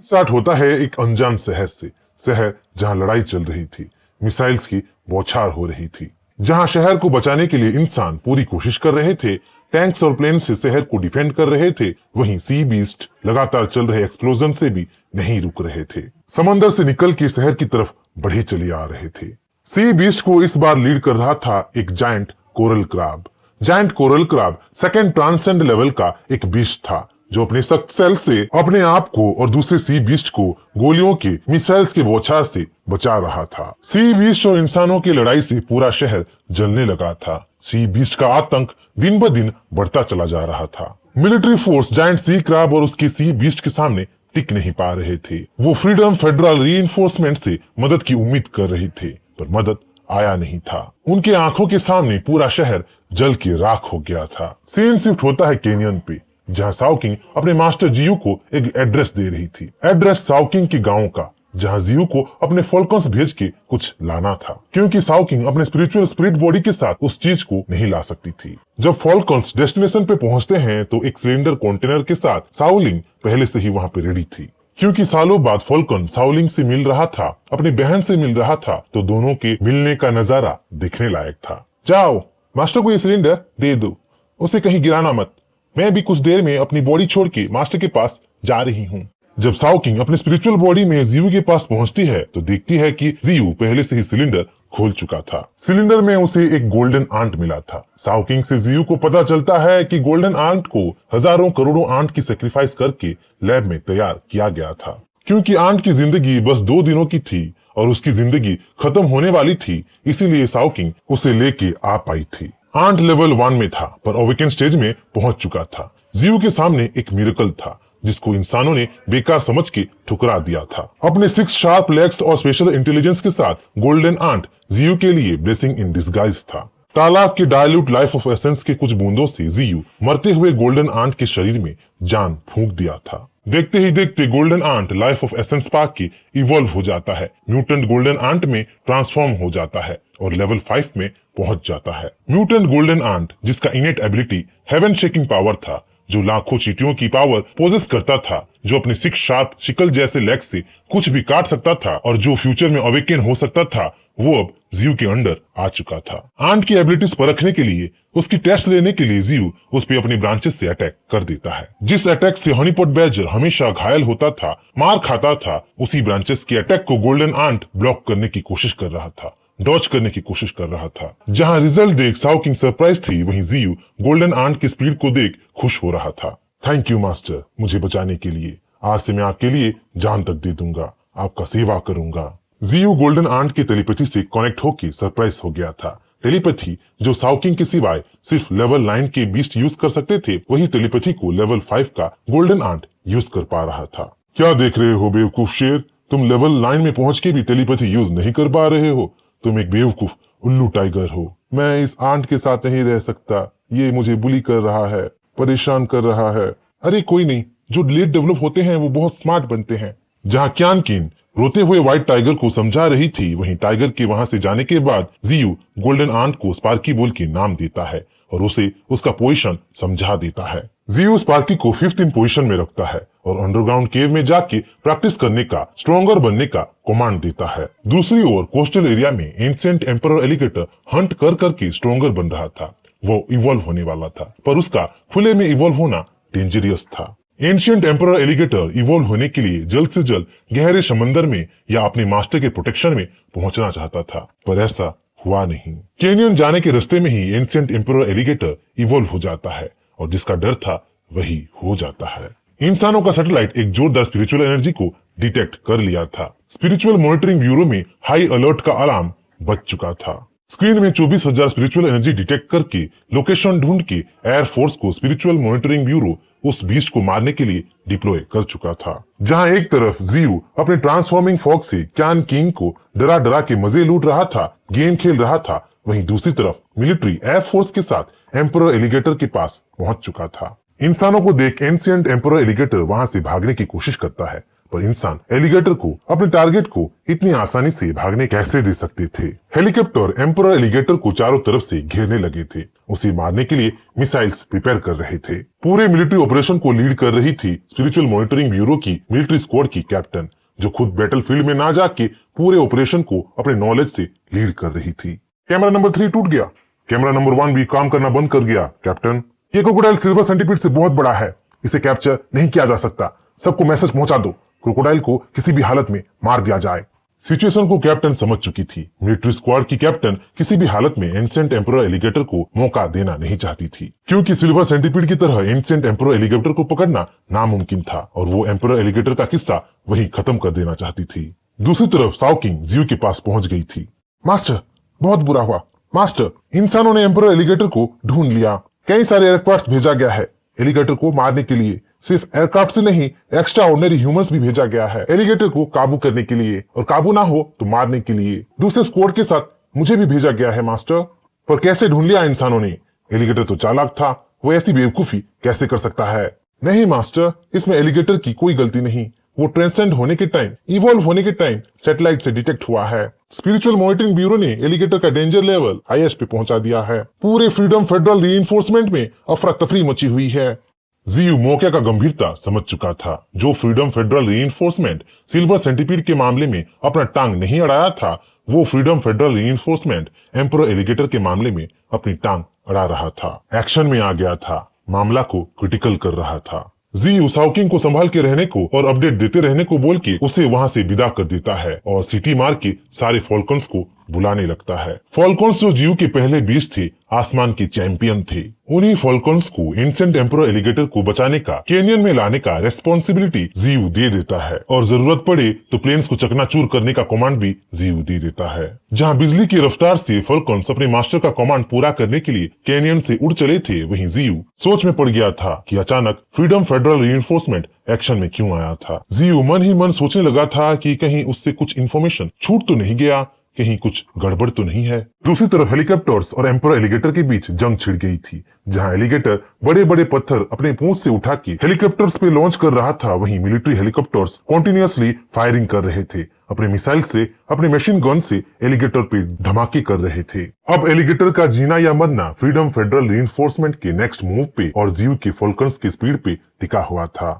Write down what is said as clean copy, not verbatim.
Start होता है एक अनजान शहर से, शहर जहां लड़ाई चल रही थी, मिसाइल्स की बौछार हो रही थी, जहां शहर को बचाने के लिए इंसान पूरी कोशिश कर रहे थे, टैंक्स और प्लेन से शहर को डिफेंड कर रहे थे। वहीं सी बीस्ट लगातार चल रहे एक्सप्लोजन से भी नहीं रुक रहे थे, समंदर से निकल के शहर की तरफ बढ़े चले आ रहे थे। सी बीस्ट को इस बार लीड कर रहा था एक giant coral crab. Giant coral crab second transcend level का एक बीस्ट था, जो अपने सख्त सेल से अपने आप को और दूसरे सी बीस्ट को गोलियों के मिसाइल्स के बौछार से बचा रहा था। सी बीस्ट और इंसानों की लड़ाई से पूरा शहर जलने लगा था। सी बीस्ट का आतंक दिन ब दिन बढ़ता चला जा रहा था। मिलिट्री फोर्स जायंट सी क्रैब और उसके सी बीस्ट के सामने टिक नहीं पा रहे थे। वो फ्रीडम फेडरल रीइंफोर्समेंट से मदद की उम्मीद कर रहे थे, पर मदद आया नहीं था। उनके आंखों के सामने पूरा शहर जल के राख हो गया था। सीन शिफ्ट होता है केनियन पे, जहां साउकिंग अपने मास्टर जियू को एक एड्रेस दे रही थी। एड्रेस साउकिंग के गांव का, जहां जियू को अपने फॉल्कन्स भेज के कुछ लाना था, क्योंकि साउकिंग अपने स्पिरिचुअल स्पिरिट बॉडी के साथ उस चीज को नहीं ला सकती थी। जब फॉल्कन्स डेस्टिनेशन पे पहुंचते हैं तो एक सिलेंडर कंटेनर के साथ साउलिंग पहले से ही वहां पे रेडी थी। क्योंकि सालों बाद फॉल्कन साउलिंग से मिल रहा था, अपनी बहन से मिल रहा था, तो दोनों के मिलने का नजारा देखने लायक था। जाओ, मास्टर को ये सिलेंडर दे दो, उसे कहीं गिराना मत। मैं भी कुछ देर में अपनी बॉडी छोड़ के मास्टर के पास जा रही हूँ। जब साउकिंग अपने स्पिरिचुअल बॉडी में जियू के पास पहुंचती है तो देखती है कि जियू पहले से ही सिलेंडर खोल चुका था। सिलेंडर में उसे एक गोल्डन आंट मिला था। साउकिंग से जियू को पता चलता है कि गोल्डन आंट को हजारों करोड़ों आंट की सेक्रीफाइस करके लैब में तैयार किया गया था। क्योंकि आंट की जिंदगी बस 2 दिनों की थी और उसकी जिंदगी खत्म होने वाली थी, इसीलिए साउकिंग उसे लेके आ पाई थी। आंट लेवल 1 में था, पर अवेकन स्टेज में पहुंच चुका था। जियू के सामने एक मिरेकल था, जिसको इंसानों ने बेकार समझ के ठुकरा दिया था। अपने 6 शार्प लेग्स और स्पेशल इंटेलिजेंस के साथ गोल्डन आंट जियू के लिए ब्लेसिंग इन डिस्गाइज था। तालाब के डायल्यूट लाइफ ऑफ एसेंस के कुछ बूंदों से जियू मरते हुए गोल्डन आंट के शरीर में जान फूंक दिया था। देखते ही देखते golden ant life of essence पा के इवॉल्व हो जाता है, म्यूटेंट गोल्डन आंट में ट्रांसफॉर्म हो जाता है और लेवल 5 में पहुंच जाता है। म्यूटेंट गोल्डन आंट, जिसका innate ability heaven shaking power था, जो लाखों चींटियों की पावर पोजेस करता था, जो अपने 6 शार्प शिकल जैसे लेग से कुछ भी काट सकता था और जो फ्यूचर में अवेकन हो सकता था, वो अब जियू के अंडर आ चुका था। आंट की एबिलिटीज परखने के लिए, उसकी टेस्ट लेने के लिए जियू उस पे अपनी ब्रांचेस से अटैक कर देता है। जिस अटैक से हनीपॉट बैजर हमेशा घायल होता था, मार खाता था, उसी ब्रांचेस के अटैक को गोल्डन आंट ब्लॉक करने की कोशिश कर रहा था, डॉज करने की कोशिश कर रहा था। जहां रिजल्ट देख साउकिंग सरप्राइज थी, वहीं जियू गोल्डन आंट की स्पीड को देख खुश हो रहा था। थैंक यू मास्टर, मुझे बचाने के लिए। आज से मैं आपके लिए जान तक दे दूंगा, आपका सेवा करूंगा। जियू गोल्डन आंट की टेलीपैथी से कनेक्ट होकर सरप्राइज हो गया था। टेलीपैथी जो साउकिंग के सिवाय सिर्फ लेवल 9 के बीस्ट यूज कर सकते थे, वही टेलीपैथी को लेवल 5 का गोल्डन आंट यूज कर पा रहा था। क्या देख रहे हो बेवकूफ शेर, तुम लेवल 9 में पहुंच के भी टेलीपैथी यूज नहीं कर पा रहे हो। तुम एक बेवकूफ उल्लू टाइगर हो। मैं इस आंट के साथ नहीं रह सकता, ये मुझे बुली कर रहा है, परेशान कर रहा है। अरे कोई नहीं, जो लेट डेवलप होते हैं वो बहुत स्मार्ट बनते हैं। जहाँ क्यान किन रोते हुए व्हाइट टाइगर को समझा रही थी, वहीं टाइगर के वहां से जाने के बाद जियू गोल्डन आंट को स्पार्की बोल के नाम देता है और उसे उसका पोजीशन समझा देता है। जियू स्पार्की को 5th पोजीशन में रखता है और अंडरग्राउंड केव में जाके प्रैक्टिस करने का, स्ट्रॉन्गर बनने का कमांड देता है। दूसरी ओर कोस्टल एरिया में एंशिएंट एम्परर एलिगेटर हंट कर करके स्ट्रॉन्गर बन रहा था। वो इवॉल्व होने वाला था, पर उसका खुले में इवॉल्व होना डेंजरियस था। एंशिएंट एम्परर एलिगेटर इवॉल्व होने के लिए जल्द से जल्द गहरे समंदर में या अपने मास्टर के प्रोटेक्शन में पहुंचना चाहता था, पर ऐसा हुआ नहीं। केनियन जाने के रास्ते में ही एंशिएंट एम्परर एलिगेटर इवॉल्व हो जाता है और जिसका डर था वही हो जाता है। इंसानों का सैटेलाइट एक जोरदार स्पिरिचुअल एनर्जी को डिटेक्ट कर लिया था। स्पिरिचुअल मॉनिटरिंग ब्यूरो में हाई अलर्ट का अलार्म बज चुका था। स्क्रीन में 24,000 स्पिरिचुअल एनर्जी डिटेक्ट करके लोकेशन ढूंढ के एयरफोर्स को स्पिरिचुअल मॉनिटरिंग ब्यूरो उस बीस्ट को मारने के लिए डिप्लॉय कर चुका था। जहां एक तरफ जियू अपने ट्रांसफॉर्मिंग फॉग से क्यान किंग को डरा डरा के मजे लूट रहा था, गेम खेल रहा था, वहीं दूसरी तरफ मिलिट्री एयरफोर्स के साथ एम्परर एलिगेटर के पास पहुंच चुका था। इंसानों को देख एंशिएंट एम्परर एलिगेटर वहां से भागने की कोशिश करता है, पर इंसान एलिगेटर को अपने टारगेट को इतनी आसानी से भागने कैसे दे सकते थे। हेलीकॉप्टर एम्परर एलिगेटर को चारों तरफ से घेरने लगे थे। उसे मारने के लिए मिसाइल्स प्रिपेयर कर रहे थे। पूरे मिलिट्री ऑपरेशन को लीड कर रही थी स्पिरिचुअल मॉनिटरिंग ब्यूरो की मिलिट्री स्क्वाड की कैप्टन, जो खुद बैटलफील्ड में ना जाके पूरे ऑपरेशन को अपने नॉलेज से लीड कर रही थी। कैमरा नंबर 3 टूट गया। कैमरा नंबर 1 भी काम करना बंद कर गया। कैप्टन, ये क्रोकोडाइल सिल्वर सेंटीपीड से बहुत बड़ा है, इसे कैप्चर नहीं किया जा सकता। सबको मैसेज पहुंचा दो, क्रोकोडाइल को किसी भी हालत में मार दिया जाए। सिचुएशन को कैप्टन समझ चुकी थी। मिलिट्री स्क्वाड की कैप्टन किसी भी हालत में एंशिएंट एम्परर एलिगेटर को मौका देना नहीं चाहती थी, क्योंकि सिल्वर सेंटीपीड की तरह एंशिएंट एम्परर एलिगेटर को पकड़ना नामुमकिन था और वो एम्परर एलिगेटर का किस्सा वहीं खत्म कर देना चाहती थी। दूसरी तरफ साओकिंग जियो के पास पहुंच गई थी। मास्टर, बहुत बुरा हुआ। मास्टर, इंसानों ने एम्परर एलिगेटर को ढूंढ लिया। कई सारे एयरक्राफ्ट भेजा गया है एलिगेटर को मारने के लिए। सिर्फ एयरक्राफ्ट से नहीं, एक्स्ट्रा ऑर्डिनरी ह्यूमंस भी भेजा गया है एलिगेटर को काबू करने के लिए, और काबू ना हो तो मारने के लिए। दूसरे स्क्वाड के साथ मुझे भी भेजा गया है मास्टर। पर कैसे ढूंढ लिया इंसानों ने? एलिगेटर तो चालाक था, वो ऐसी बेवकूफी कैसे कर सकता है? नहीं मास्टर, इसमें एलिगेटर की कोई गलती नहीं। वो ट्रांसेंड होने के टाइम, इवॉल्व होने के टाइम सैटेलाइट से डिटेक्ट हुआ है। स्पिरिचुअल मॉनिटरिंग ब्यूरो ने एलिगेटर का डेंजर लेवल हाईएस्ट पे पहुंचा दिया है। पूरे फ्रीडम फेडरल रीइंफोर्समेंट में अफरा तफरी मची हुई है। जीयू मौके का गंभीरता समझ चुका था। जो freedom federal reinforcement silver centipede के मामले में अपना टांग नहीं अड़ाया था, वो freedom federal reinforcement emperor alligator के मामले में अपनी टांग अड़ा रहा था। एक्शन में आ गया था, मामला को क्रिटिकल कर रहा था। जीयू साओकिंग को संभाल के रहने को और अपडेट देते रहने को बोल के उसे वहां से विदा कर देता है और सिटी मार के सारे फॉल्कन्स को बुलाने लगता है। फॉल्कन्स जो जीयू के पहले बीस थे, आसमान के चैंपियन थे। उन्हीं फॉल्कन्स को एंशिएंट एम्परर एलिगेटर को बचाने का, कैनियन में लाने का रेस्पॉन्सिबिलिटी जीयू दे देता है और जरूरत पड़े तो प्लेन्स को चकनाचूर करने का कमांड भी जीयू दे देता है। जहां बिजली की रफ्तार से फॉल्कन्स अपने मास्टर का कमांड पूरा करने के लिए कैनियन से उड़ चले थे, वहीं जीयू सोच में पड़ गया था कि अचानक फ्रीडम फेडरल रीइंफोर्समेंट एक्शन में क्यों आया था। जीयू मन ही मन सोचने लगा था कि कहीं उससे कुछ इन्फॉर्मेशन छूट तो नहीं गया, कहीं कुछ गड़बड़ तो नहीं है। दूसरी तरफ हेलीकॉप्टर्स और एम्परर एलिगेटर के बीच जंग छिड़ गई थी। जहां एलिगेटर बड़े बड़े पत्थर अपने पूंछ से उठा के हेलीकॉप्टर्स पे लॉन्च कर रहा था, वहीं मिलिट्री हेलीकॉप्टर्स कॉन्टिन्यूअसली फायरिंग कर रहे थे। अपने मिसाइल से, अपने मशीन गन से एलिगेटर पे धमाके कर रहे थे। अब एलिगेटर का जीना या मरना फ्रीडम फेडरल रीइंफोर्समेंट के नेक्स्ट मूव पे और जीयू के फॉल्कन्स की स्पीड पे टिका हुआ था।